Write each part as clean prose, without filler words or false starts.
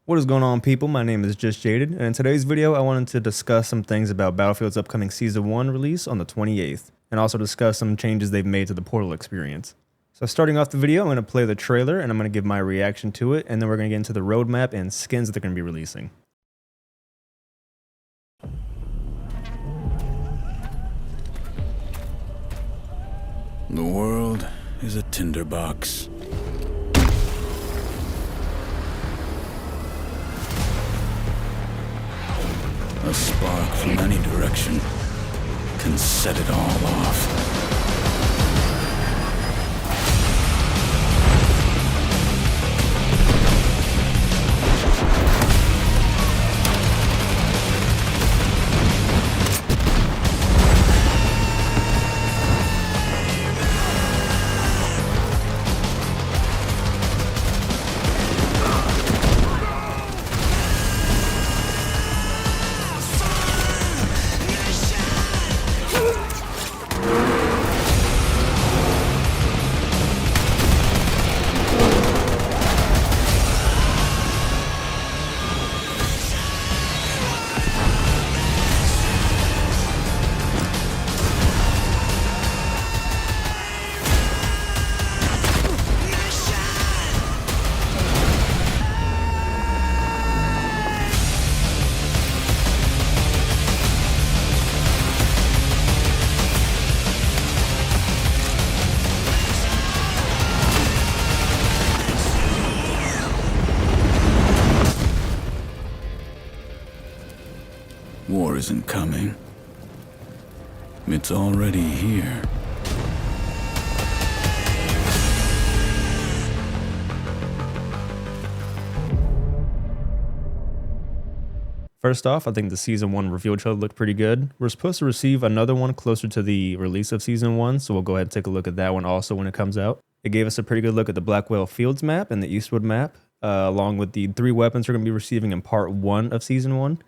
What is going on, people? My name is Just Jaded, and in today's video I wanted to discuss some things about Battlefield's upcoming Season 1 release on the 28th, and also discuss some changes they've made to the Portal experience. So starting off the video, I'm going to play the trailer, and I'm going to give my reaction to it, and then we're going to get into the roadmap and skins that they're going to be releasing. The world is a tinderbox. A spark from any direction can set it all off. War isn't coming. It's already here. First off, I think the Season 1 reveal trailer looked pretty good. We're supposed to receive another one closer to the release of Season 1, so we'll go ahead and take a look at that one also when it comes out. It gave us a pretty good look at the Blackwell Fields map and the Eastwood map, along with the 3 weapons we're going to be receiving in Part 1 of Season 1.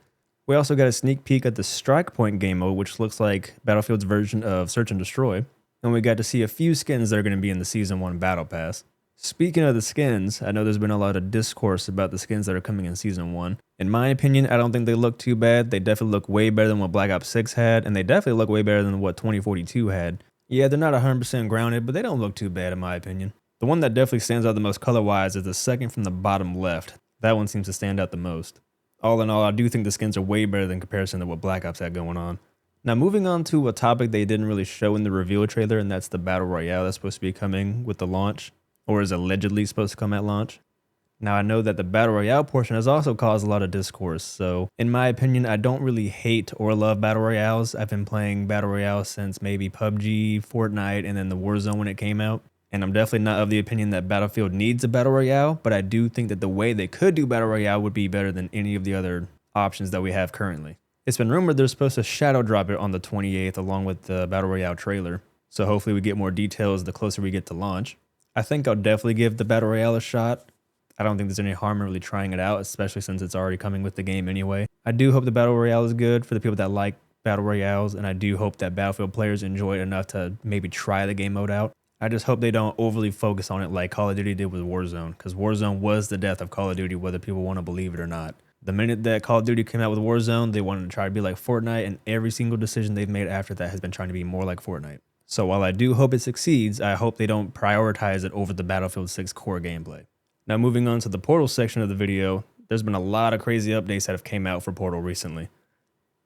We also got a sneak peek at the Strike Point game mode, which looks like Battlefield's version of Search and Destroy. And we got to see a few skins that are going to be in the Season 1 Battle Pass. Speaking of the skins, I know there's been a lot of discourse about the skins that are coming in Season 1. In my opinion, I don't think they look too bad. They definitely look way better than what Black Ops 6 had, and they definitely look way better than what 2042 had. Yeah, they're not 100% grounded, but they don't look too bad in my opinion. The one that definitely stands out the most color-wise is the second from the bottom left. That one seems to stand out the most. All in all, I do think the skins are way better in comparison to what Black Ops had going on. Now, moving on to a topic they didn't really show in the reveal trailer, and that's the Battle Royale that's supposed to be coming with the launch, or is allegedly supposed to come at launch. Now, I know that the Battle Royale portion has also caused a lot of discourse, so in my opinion, I don't really hate or love Battle Royales. I've been playing Battle Royale since maybe PUBG, Fortnite, and then the Warzone when it came out. And I'm definitely not of the opinion that Battlefield needs a Battle Royale, but I do think that the way they could do Battle Royale would be better than any of the other options that we have currently. It's been rumored they're supposed to shadow drop it on the 28th along with the Battle Royale trailer, so hopefully we get more details the closer we get to launch. I think I'll definitely give the Battle Royale a shot. I don't think there's any harm in really trying it out, especially since it's already coming with the game anyway. I do hope the Battle Royale is good for the people that like Battle Royales, and I do hope that Battlefield players enjoy it enough to maybe try the game mode out. I just hope they don't overly focus on it like Call of Duty did with Warzone, because Warzone was the death of Call of Duty, whether people want to believe it or not. The minute that Call of Duty came out with Warzone, they wanted to try to be like Fortnite, and every single decision they've made after that has been trying to be more like Fortnite. So while I do hope it succeeds, I hope they don't prioritize it over the Battlefield 6 core gameplay. Now moving on to the Portal section of the video, there's been a lot of crazy updates that have came out for Portal recently.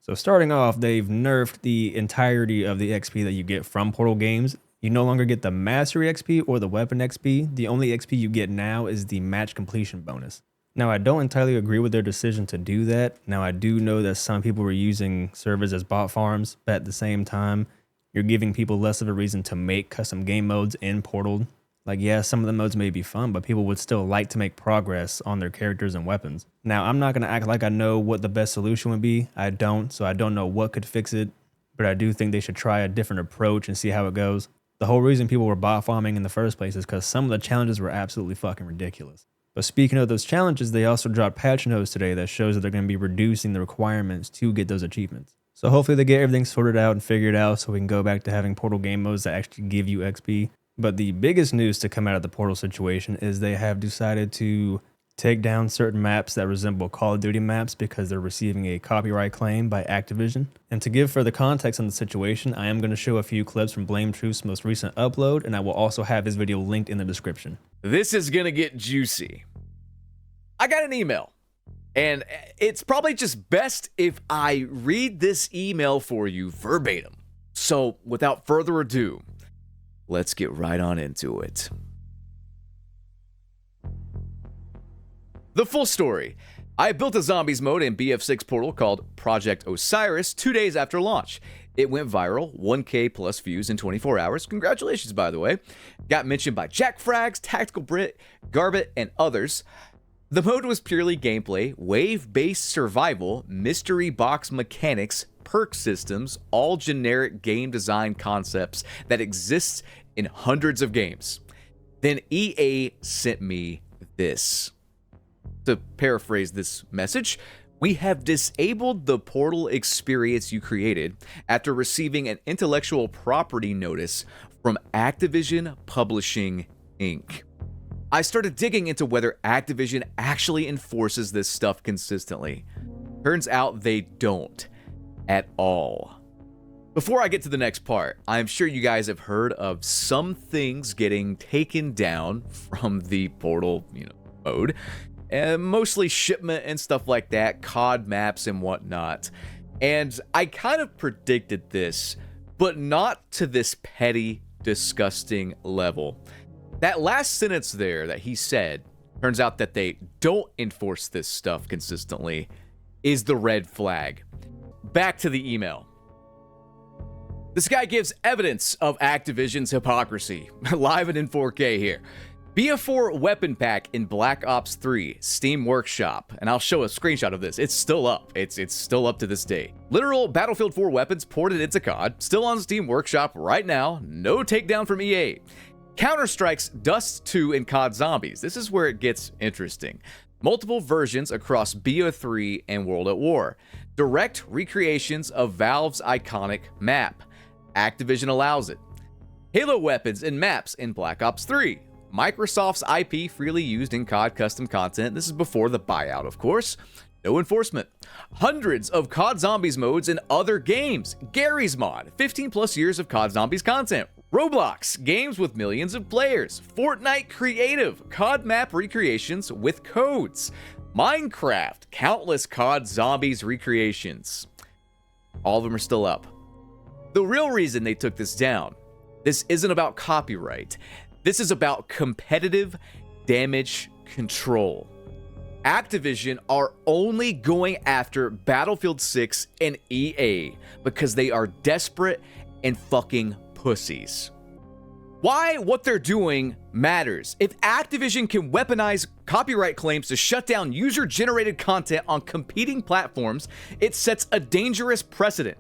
So starting off, they've nerfed the entirety of the XP that you get from Portal games. You no longer get the Mastery XP or the Weapon XP. The only XP you get now is the Match Completion bonus. Now, I don't entirely agree with their decision to do that. Now, I do know that some people were using servers as bot farms, but at the same time, you're giving people less of a reason to make custom game modes in Portal. Like, yeah, some of the modes may be fun, but people would still like to make progress on their characters and weapons. Now, I'm not going to act like I know what the best solution would be. I don't, so I don't know what could fix it, but I do think they should try a different approach and see how it goes. The whole reason people were bot farming in the first place is because some of the challenges were absolutely fucking ridiculous. But speaking of those challenges, they also dropped patch notes today that shows that they're going to be reducing the requirements to get those achievements. So hopefully they get everything sorted out and figured out so we can go back to having Portal game modes that actually give you XP. But the biggest news to come out of the Portal situation is they have decided to take down certain maps that resemble Call of Duty maps because they're receiving a copyright claim by Activision. And to give further context on the situation, I am going to show a few clips from Blame Truth's most recent upload, and I will also have his video linked in the description. This is going to get juicy. I got an email, and it's probably just best if I read this email for you verbatim. So without further ado, let's get right on into it. The full story. I built a zombies mode in BF6 Portal called Project Osiris 2 days after launch. It went viral, 1K plus views in 24 hours. Congratulations, by the way. Got mentioned by Jack Frags, Tactical Brit, Garbit, and others. The mode was purely gameplay, wave-based survival, mystery box mechanics, perk systems, all generic game design concepts that exist in hundreds of games. Then EA sent me this. To paraphrase this message, we have disabled the Portal experience you created after receiving an intellectual property notice from Activision Publishing, Inc. I started digging into whether Activision actually enforces this stuff consistently. Turns out they don't at all. Before I get to the next part, I'm sure you guys have heard of some things getting taken down from the Portal, mode. Mostly shipment and stuff like that, COD maps and whatnot. And I kind of predicted this, but not to this petty, disgusting level. That last sentence there that he said, turns out that they don't enforce this stuff consistently, is the red flag. Back to the email. This guy gives evidence of Activision's hypocrisy, live and in 4K here. BF4 weapon pack in Black Ops 3 Steam Workshop, and I'll show a screenshot of this. It's still up. It's still up to this day. Literal Battlefield 4 weapons ported into COD, still on Steam Workshop right now. No takedown from EA. Counter-Strike's Dust 2 in COD Zombies. This is where it gets interesting. Multiple versions across BO3 and World at War. Direct recreations of Valve's iconic map. Activision allows it. Halo weapons and maps in Black Ops 3. Microsoft's IP freely used in COD custom content. This is before the buyout, of course. No enforcement. Hundreds of COD Zombies modes in other games. Gary's Mod, 15 plus years of COD Zombies content. Roblox, games with millions of players. Fortnite Creative, COD map recreations with codes. Minecraft, countless COD Zombies recreations. All of them are still up. The real reason they took this down, this isn't about copyright. This is about competitive damage control. Activision are only going after Battlefield 6 and EA because they are desperate and fucking pussies. Why what they're doing matters. If Activision can weaponize copyright claims to shut down user-generated content on competing platforms, it sets a dangerous precedent.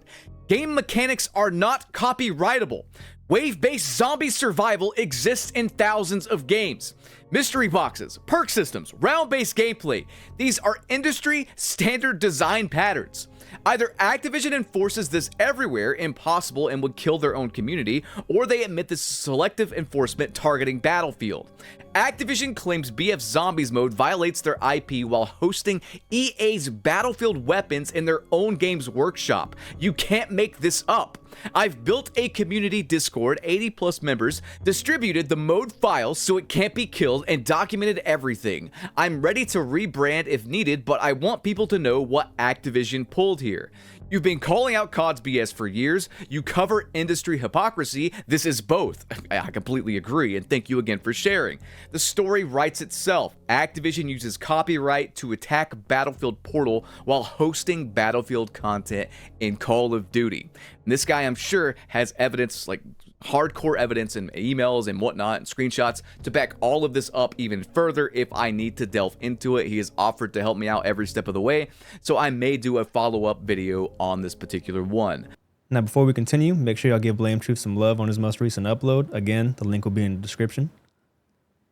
Game mechanics are not copyrightable. Wave-based zombie survival exists in thousands of games. Mystery boxes, perk systems, round-based gameplay. These are industry standard design patterns. Either Activision enforces this everywhere, impossible and would kill their own community, or they admit this selective enforcement targeting Battlefield. Activision claims BF Zombies mode violates their IP while hosting EA's Battlefield weapons in their own game's workshop. You can't make this up. I've built a community Discord, 80 plus members, distributed the mode files so it can't be killed, and documented everything. I'm ready to rebrand if needed, but I want people to know what Activision pulled here. You've been calling out COD's BS for years. You cover industry hypocrisy. This is both. I completely agree, and thank you again for sharing. The story writes itself. Activision uses copyright to attack Battlefield Portal while hosting Battlefield content in Call of Duty. And this guy, I'm sure, has evidence, like hardcore evidence and emails and whatnot and screenshots to back all of this up even further if I need to delve into it. He has offered to help me out every step of the way, so I may do a follow-up video on this particular one. Now, before we continue, make sure y'all give Blame Truth some love on his most recent upload. Again, the link will be in the description.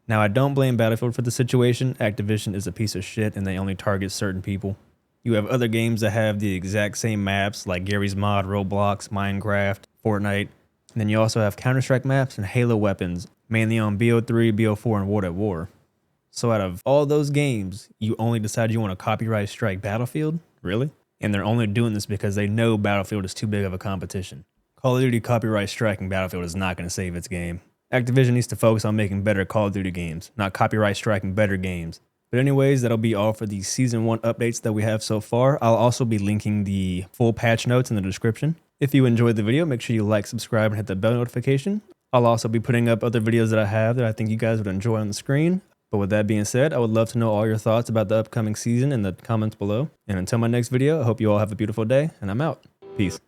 Now, I don't blame Battlefield for the situation. Activision is a piece of shit and they only target certain people. You have other games that have the exact same maps like Gary's Mod, Roblox, Minecraft, Fortnite. And then you also have Counter-Strike maps and Halo weapons, mainly on BO3, BO4, and World at War. So out of all those games, you only decide you want to copyright strike Battlefield? Really? And they're only doing this because they know Battlefield is too big of a competition. Call of Duty copyright striking Battlefield is not going to save its game. Activision needs to focus on making better Call of Duty games, not copyright striking better games. But anyways, that'll be all for the Season 1 updates that we have so far. I'll also be linking the full patch notes in the description. If you enjoyed the video, make sure you like, subscribe, and hit the bell notification. I'll also be putting up other videos that I have that I think you guys would enjoy on the screen. But with that being said, I would love to know all your thoughts about the upcoming season in the comments below. And until my next video, I hope you all have a beautiful day, and I'm out. Peace.